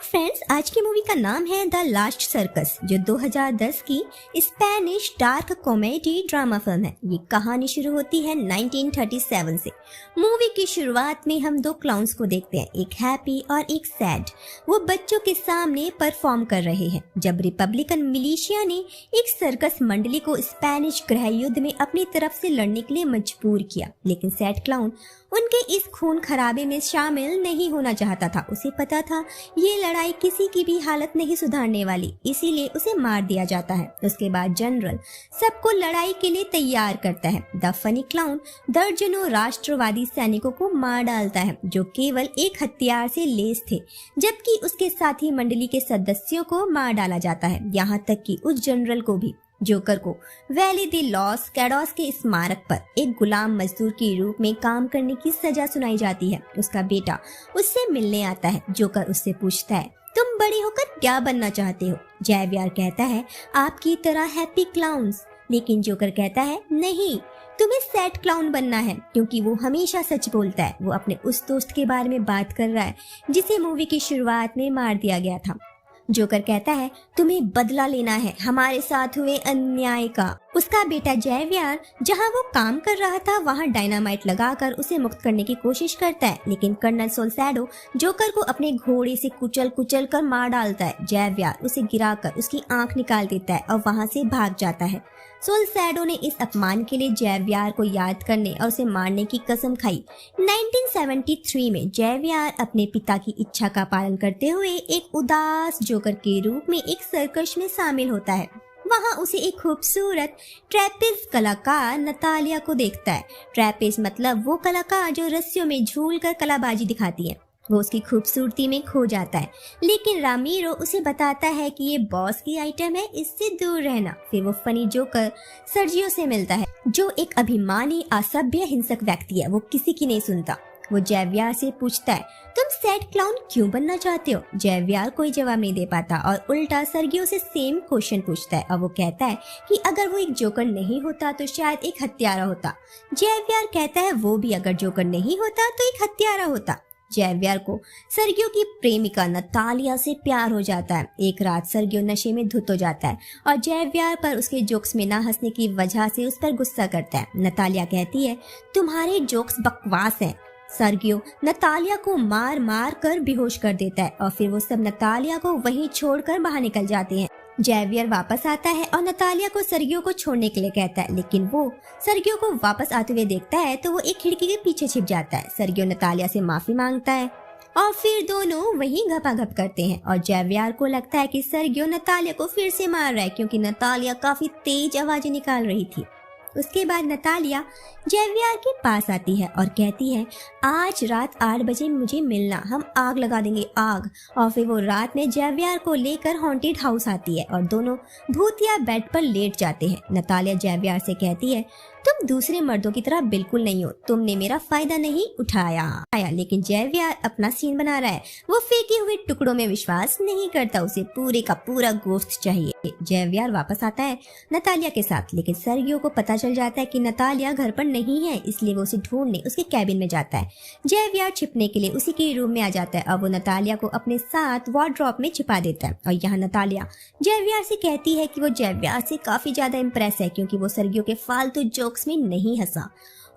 Friends, आज की movie का नाम है द लास्ट सर्कस, जो 2010 की Spanish dark comedy drama film है। ये कहानी शुरू होती है 1937 से। मूवी की शुरुआत में हम दो क्लाउन्स को देखते हैं, एक हैप्पी और एक सैड। वो बच्चों के सामने परफॉर्म कर रहे हैं जब रिपब्लिकन मिलिशिया ने एक सर्कस मंडली को स्पेनिश गृह युद्ध में अपनी तरफ से लड़ने के लिए मजबूर किया। लेकिन सैड क्लाउन उनके इस खून खराबे में शामिल नहीं होना चाहता था। उसे पता था ये लड़ाई किसी की भी हालत नहीं सुधारने वाली, इसीलिए उसे मार दिया जाता है। उसके बाद जनरल सबको लड़ाई के लिए तैयार करता है। द फनी क्लाउन दर्जनों राष्ट्रवादी सैनिकों को मार डालता है जो केवल एक हथियार से लैस थे, जबकि उसके साथी मंडली के सदस्यों को मार डाला जाता है, यहाँ तक कि उस जनरल को भी। जोकर को वैली दी लॉस कैडोस के स्मारक पर एक गुलाम मजदूर के रूप में काम करने की सजा सुनाई जाती है। उसका बेटा उससे मिलने आता है। जोकर उससे पूछता है, तुम बड़े होकर क्या बनना चाहते हो? जैवियर कहता है, आपकी तरह हैप्पी क्लाउन्स। लेकिन जोकर कहता है, नहीं, तुम्हें सैड क्लाउन बनना है, क्योंकि वो हमेशा सच बोलता है। वो अपने उस दोस्त के बारे में बात कर रहा है जिसे मूवी की शुरुआत में मार दिया गया था। जोकर कहता है, तुम्हें बदला लेना है हमारे साथ हुए अन्याय का। उसका बेटा जैवियर जहां वो काम कर रहा था वहां डायनामाइट लगाकर उसे मुक्त करने की कोशिश करता है, लेकिन कर्नल सोल्सैडो जोकर को अपने घोड़े से कुचल कुचल कर मार डालता है। जैवियर उसे गिराकर उसकी आंख निकाल देता है और वहां से भाग जाता है। सोल्सैडो ने इस अपमान के लिए जैवियर को याद करने और उसे मारने की कसम खाई। 1973 में जैवियर अपने पिता की इच्छा का पालन करते हुए एक उदास जोकर के रूप में एक सर्कस में शामिल होता है। वहाँ उसे एक खूबसूरत ट्रैपेज कलाकार नतालिया को देखता है। ट्रैपेज मतलब वो कलाकार जो रस्सियों में झूलकर कलाबाजी दिखाती है। वो उसकी खूबसूरती में खो जाता है, लेकिन रामीरो उसे बताता है कि ये बॉस की आइटम है, इससे दूर रहना। फिर वो फनी जोकर सर्जियो से मिलता है, जो एक अभिमानी असभ्य हिंसक व्यक्ति है। वो किसी की नहीं सुनता। वो जैवियर से पूछता है, तुम सैड क्लाउन क्यों बनना चाहते हो? जैवियर कोई जवाब नहीं दे पाता और उल्टा सर्गियो से सेम क्वेश्चन पूछता है, और वो कहता है कि अगर वो एक जोकर नहीं होता तो शायद एक हत्यारा होता। जैवियर कहता है, वो भी अगर जोकर नहीं होता तो एक हत्यारा होता। जैवियर को सर्गियो की प्रेमिका नतालिया से प्यार हो जाता है। एक रात सर्गियो नशे में धुत हो जाता है और जैवियर पर उसके जोक्स में ना हंसने की वजह से उस पर गुस्सा करता है। नतालिया कहती है, तुम्हारे जोक्स बकवास हैं। सर्गियो नतालिया को मार मार कर बेहोश कर देता है और फिर वो सब नतालिया को वहीं छोड़कर बाहर निकल जाते हैं। जैवियर वापस आता है और नतालिया को सर्गियो को छोड़ने के लिए कहता है, लेकिन वो सर्गियो को वापस आते हुए देखता है तो वो एक खिड़की के पीछे छिप जाता है। सर्गियो नतालिया से माफी मांगता है और फिर दोनों वहीं घपाघप करते हैं और जैवियर को लगता है कि सर्गियो नतालिया को फिर से मार रहा है, क्योंकि नतालिया काफी तेज आवाजें निकाल रही थी। उसके बाद नतालिया जैवियर के पास आती है और कहती है, आज रात 8 बजे मुझे मिलना, हम आग लगा देंगे, आग। और फिर वो रात में जैवियर को लेकर हॉन्टेड हाउस आती है और दोनों भूतिया बेड पर लेट जाते हैं। नतालिया जैवियर से कहती है, तुम दूसरे मर्दों की तरह बिल्कुल नहीं हो, तुमने मेरा फायदा नहीं उठाया। लेकिन जैवियर अपना सीन बना रहा है। वो फेंके हुए टुकड़ों में विश्वास नहीं करता, उसे पूरे का पूरा गोश्त चाहिए। जैवियर वापस आता है नतालिया के साथ, लेकिन सर्गियो को पता चल जाता है कि नतालिया घर पर नहीं है, इसलिए वो उसे ढूंढने उसके कैबिन में जाता है। जैवियर छिपने के लिए उसी के रूम में आ जाता है और वो नतालिया को अपने साथ वार्डरोब में छिपा देता है। और यहाँ नतालिया जैवियर से कहती है कि वो जैवियर से काफी ज्यादा इम्प्रेस है, क्योंकि वो सर्गियो के फालतू जोक्स में नहीं हंसा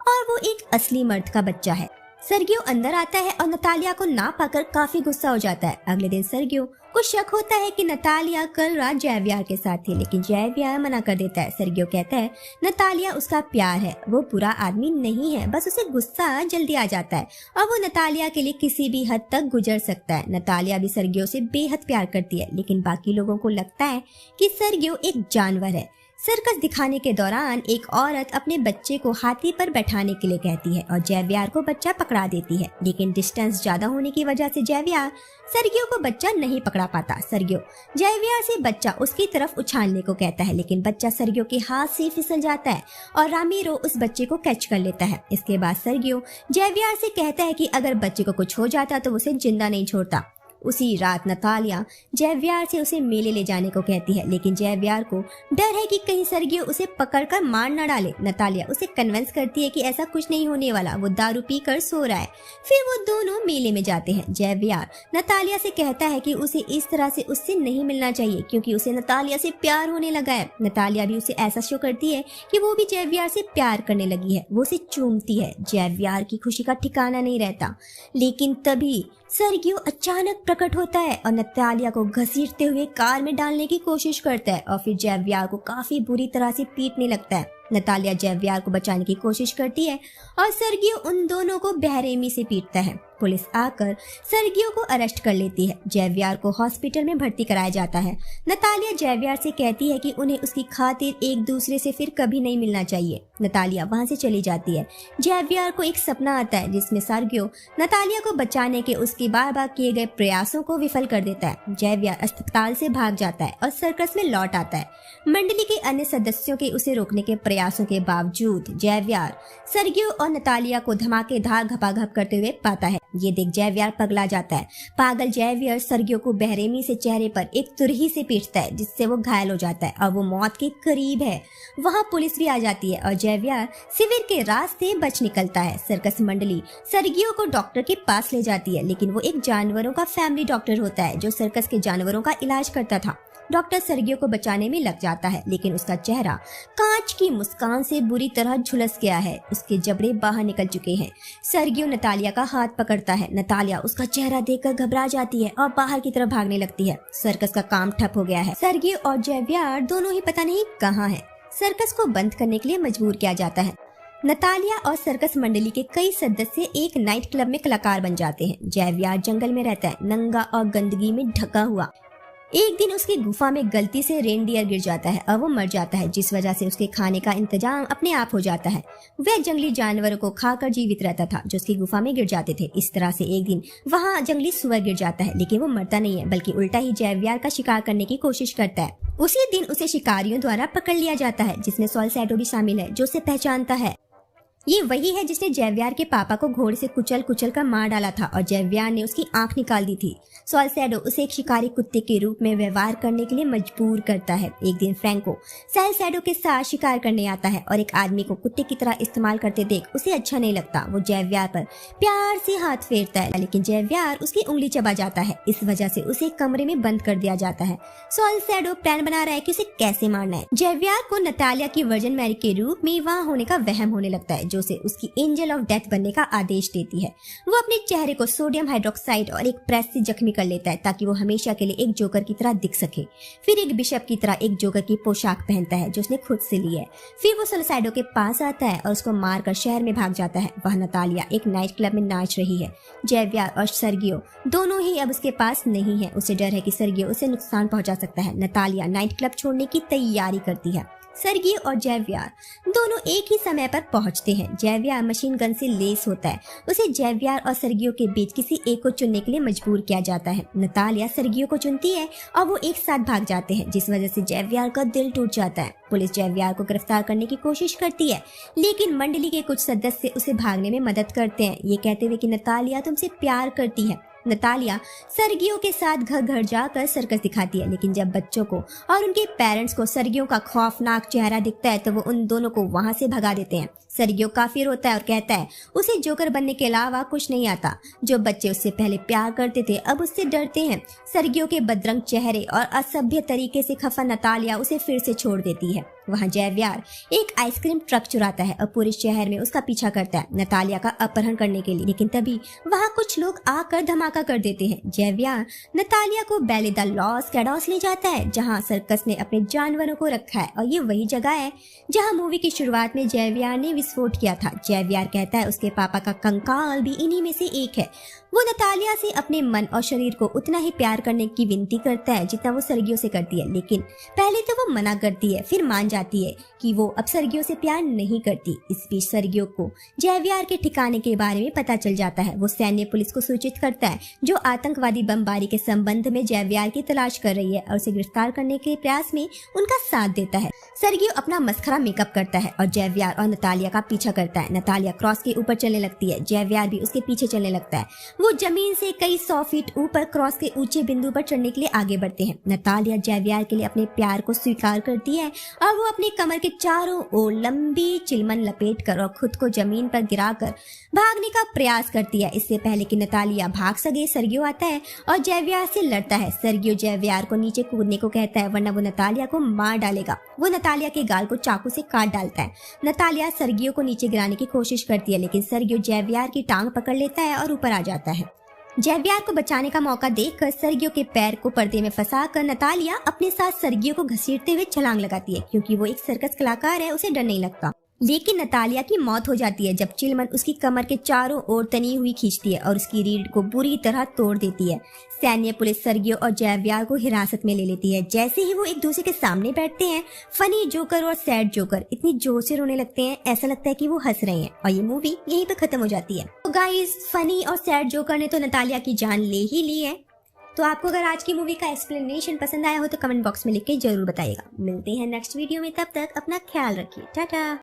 और वो एक असली मर्द का बच्चा है। सर्गियो अंदर आता है और नतालिया को ना पाकर काफी गुस्सा हो जाता है। अगले दिन सर्गियो को शक होता है कि नतालिया कल रात जैवियर के साथ थी, लेकिन जैवियर मना कर देता है। सर्गियो कहता है, नतालिया उसका प्यार है, वो बुरा आदमी नहीं है, बस उसे गुस्सा जल्दी आ जाता है और वो नतालिया के लिए किसी भी हद तक गुजर सकता है। नतालिया भी सर्गियो से बेहद प्यार करती है, लेकिन बाकी लोगों को लगता है कि सर्गियो एक जानवर है। सर्कस दिखाने के दौरान एक औरत अपने बच्चे को हाथी पर बैठाने के लिए कहती है और जैवियर को बच्चा पकड़ा देती है, लेकिन डिस्टेंस ज्यादा होने की वजह से जैवियर सर्गियो को बच्चा नहीं पकड़ा पाता। सर्गियो जैवियर से बच्चा उसकी तरफ उछालने को कहता है, लेकिन बच्चा सर्गियो के हाथ से फिसल जाता है और रामीरो उस बच्चे को कैच कर लेता है। इसके बाद सर्गियो जैवियर से कहता है कि अगर बच्चे को कुछ हो जाता तो उसे जिंदा नहीं छोड़ता। उसी रात नतालिया जैवियर से उसे मेले ले जाने को कहती है, लेकिन जैवियर को डर है कि कहीं सर्गियो उसे पकड़कर मार न डाले। नतालिया उसे कन्विंस करती है कि ऐसा कुछ नहीं होने वाला, वो दारू पीकर सो रहा है। फिर वो दोनों मेले में जाते हैं। जैवियर नतालिया से कहता है कि उसे इस तरह से उससे नहीं मिलना चाहिए क्योंकि उसे नतालिया से प्यार होने लगा है। नतालिया भी उसे ऐसा शो करती है कि वो भी जैवियर से प्यार करने लगी है। वो उसे चूमती है। जैवियर की खुशी का ठिकाना नहीं रहता, लेकिन तभी सर्गियो अचानक प्रकट होता है और नतालिया को घसीटते हुए कार में डालने की कोशिश करता है और फिर जैवियर को काफी बुरी तरह से पीटने लगता है। नतालिया जैवियर को बचाने की कोशिश करती है और सर्गियो उन दोनों को बेरहमी से पीटता है। पुलिस आकर सर्गियो को अरेस्ट कर लेती है। जैवियर को हॉस्पिटल में भर्ती कराया जाता है। नतालिया जैवियर से कहती है कि उन्हें उसकी खातिर एक दूसरे से फिर कभी नहीं मिलना चाहिए। नतालिया वहां से चली जाती है। जैवियर को एक सपना आता है जिसमें सर्गियो नतालिया को बचाने के उसके बार बार किए गए प्रयासों को विफल कर देता है। जैवियर अस्पताल से भाग जाता है और सर्कस में लौट आता है। मंडली के अन्य सदस्यों के उसे रोकने के प्रयासों के बावजूद जैवियर सर्गियो और नतालिया को धमाकेदार घपाघप करते हुए पाता है। ये देख जैवियर पगला जाता है। पागल जैवियर सर्गियो को बेरहमी से चेहरे पर एक तुरही से पीटता है जिससे वो घायल हो जाता है और वो मौत के करीब है। वहाँ पुलिस भी आ जाती है और जैवियर शिविर के रास्ते बच निकलता है। सर्कस मंडली सर्गियो को डॉक्टर के पास ले जाती है, लेकिन वो एक जानवरों का फैमिली डॉक्टर होता है जो सर्कस के जानवरों का इलाज करता था। डॉक्टर सर्गियो को बचाने में लग जाता है, लेकिन उसका चेहरा कांच की मुस्कान से बुरी तरह झुलस गया है। उसके जबड़े बाहर निकल चुके हैं। सर्गियो नतालिया का हाथ पकड़ता है। नतालिया उसका चेहरा देखकर घबरा जाती है और बाहर की तरफ भागने लगती है। सर्कस का काम ठप हो गया है। सर्गियो और जैवियर दोनों ही पता नहीं कहाँ हैं। सर्कस को बंद करने के लिए मजबूर किया जाता है। नतालिया और सर्कस मंडली के कई सदस्य एक नाइट क्लब में कलाकार बन जाते हैं। जैवियर जंगल में रहता है, नंगा और गंदगी में ढका हुआ। एक दिन उसकी गुफा में गलती से रेनडियर गिर जाता है और वो मर जाता है, जिस वजह से उसके खाने का इंतजाम अपने आप हो जाता है। वह जंगली जानवरों को खाकर जीवित रहता था जो उसकी गुफा में गिर जाते थे। इस तरह से एक दिन वहाँ जंगली सुअर गिर जाता है, लेकिन वो मरता नहीं है बल्कि उल्टा ही जैवियर का शिकार करने की कोशिश करता है। उसी दिन उसे शिकारियों द्वारा पकड़ लिया जाता है, जिसमें सॉल्सैडो भी शामिल है जो उसे पहचानता है। ये वही है जिसने जैवियर के पापा को घोड़े से कुचल कुचल कर मार डाला था और जैवियर ने उसकी आंख निकाल दी थी। सॉल्सैडो उसे एक शिकारी कुत्ते के रूप में व्यवहार करने के लिए मजबूर करता है। एक दिन फ्रैंको सॉल्सैडो के साथ शिकार करने आता है और एक आदमी को कुत्ते की तरह इस्तेमाल करते देख उसे अच्छा नहीं लगता। वो जैवियर पर प्यार से हाथ फेरता है, लेकिन जैवियर उसकी उंगली चबा जाता है। इस वजह से उसे एक कमरे में बंद कर दिया जाता है। सॉल्सैडो प्लान बना रहा है कि उसे कैसे मारना है। जैवियर को नतालिया की वर्जिन मैरी के रूप में वहाँ होने का वहम होने लगता है, जो उसे उसकी एंजल ऑफ डेथ बनने का आदेश देती है। वो अपने चेहरे को सोडियम हाइड्रोक्साइड और एक प्रेस से जख्मी कर लेता है ताकि वो हमेशा के लिए एक जोकर की तरह दिख सके। फिर एक बिशप की तरह एक जोकर की पोशाक पहनता है जो उसने खुद से ली है। फिर वो सॉल्सैडो के पास आता है और उसको मारकर शहर में भाग जाता है। वह नतालिया एक नाइट क्लब में नाच रही है। जैवियर और सर्गियो दोनों ही अब उसके पास नहीं है। उसे डर है कि सर्गियो उसे नुकसान पहुंचा सकता है। नतालिया नाइट क्लब छोड़ने की तैयारी करती है। सर्गियो और जैवियर दोनों एक ही समय पर पहुंचते हैं। जैवियर मशीन गन से लेस होता है। उसे जैवियर और सर्गियो के बीच किसी एक को चुनने के लिए मजबूर किया जाता है। नतालिया सर्गियो को चुनती है और वो एक साथ भाग जाते हैं, जिस वजह से जैवियर का दिल टूट जाता है। पुलिस जैवियर को गिरफ्तार करने की कोशिश करती है, लेकिन मंडली के कुछ सदस्य उसे भागने में मदद करते हैं, ये कहते हुए कि नतालिया तुमसे प्यार करती है। नतालिया सर्गियो के साथ घर घर जाकर सर्कस दिखाती है, लेकिन जब बच्चों को और उनके पेरेंट्स को सर्गियो का खौफनाक चेहरा दिखता है तो वो उन दोनों को वहां से भगा देते हैं। सर्गियो काफी रोता है और कहता है उसे जोकर बनने के अलावा कुछ नहीं आता। जो बच्चे उससे पहले प्यार करते थे अब उससे डरते हैं। सर्गियो के बदरंग चेहरे और असभ्य तरीके से खफा नतालिया उसे फिर से छोड़ देती है। वहाँ जैवियर एक आइसक्रीम ट्रक चुराता है और पूरे शहर में उसका पीछा करता है नतालिया का अपहरण करने के लिए, लेकिन तभी वहाँ कुछ लोग आकर धमाका कर देते हैं। जैवियर नतालिया को बैले द लॉस कैडोस ले जाता है, जहाँ सर्कस ने अपने जानवरों को रखा है, और ये वही जगह है जहाँ मूवी की शुरुआत में जैवियर ने विस्फोट किया था। जैवियर कहता है उसके पापा का कंकाल भी इन्हीं में से एक है। वो नतालिया से अपने मन और शरीर को उतना ही प्यार करने की विनती करता है जितना वो सर्गियो से करती है, लेकिन पहले तो वो मना करती है, फिर मान जाती है कि वो अब सर्गियो से प्यार नहीं करती। इस बीच सर्गियो को जैवियर के ठिकाने के बारे में पता चल जाता है। वो सैन्य पुलिस को सूचित करता है जो आतंकवादी बमबारी के संबंध में जैवियर की तलाश कर रही है और उसे गिरफ्तार करने के प्रयास में उनका साथ देता है। सर्गियो अपना मस्खरा मेकअप करता है और जेवियर और नतालिया का पीछा करता है। नतालिया क्रॉस के ऊपर चलने लगती है, जेवियर भी उसके पीछे चलने लगता है। वो जमीन से कई 100 फीट ऊपर क्रॉस के ऊंचे बिंदु पर चढ़ने के लिए आगे बढ़ते हैं। नतालिया जेवियर के लिए अपने प्यार को स्वीकार करती है और वो अपने कमर के चारों ओर लंबी चिलमन लपेटकर और खुद को जमीन पर गिराकर भागने का प्रयास करती है। इससे पहले कि नतालिया भाग सके, सर्गियो आता है और जेवियर से लड़ता है। सर्गियो जेवियर को नीचे कूदने को कहता है वरना वो नतालिया को मार डालेगा। वो नतालिया के गाल को चाकू से काट डालता है। नतालिया सर्गियो को नीचे गिराने की कोशिश करती है लेकिन सर्गियो जेवियर की टांग पकड़ लेता है और ऊपर आ जाता है। जेवियर को बचाने का मौका देखकर सर्गियो के पैर को पर्दे में फंसाकर नतालिया अपने साथ सर्गियो को घसीटते हुए छलांग लगाती है। क्योंकि वो एक सर्कस कलाकार है, उसे डर नहीं लगता। लेकिन नतालिया की मौत हो जाती है जब चिलमन उसकी कमर के चारों ओर तनी हुई खींचती है और उसकी रीढ़ को बुरी तरह तोड़ देती है। सैन्य पुलिस सर्गियो और जेवियर को हिरासत में ले लेती है। जैसे ही वो एक दूसरे के सामने बैठते हैं, फनी जोकर और सैड जोकर इतनी जोर से रोने लगते हैं, ऐसा लगता है कि वो हंस रहे हैं और ये मूवी यहीं पे खत्म हो जाती है। तो गाइस, फनी और सैड जोकर ने तो नतालिया की जान ले ही ली है। तो आपको अगर आज की मूवी का एक्सप्लेनेशन पसंद आया हो तो कमेंट बॉक्स में लिख के जरूर बताइएगा। मिलते हैं नेक्स्ट वीडियो में, तब तक अपना ख्याल रखिए। टाटा।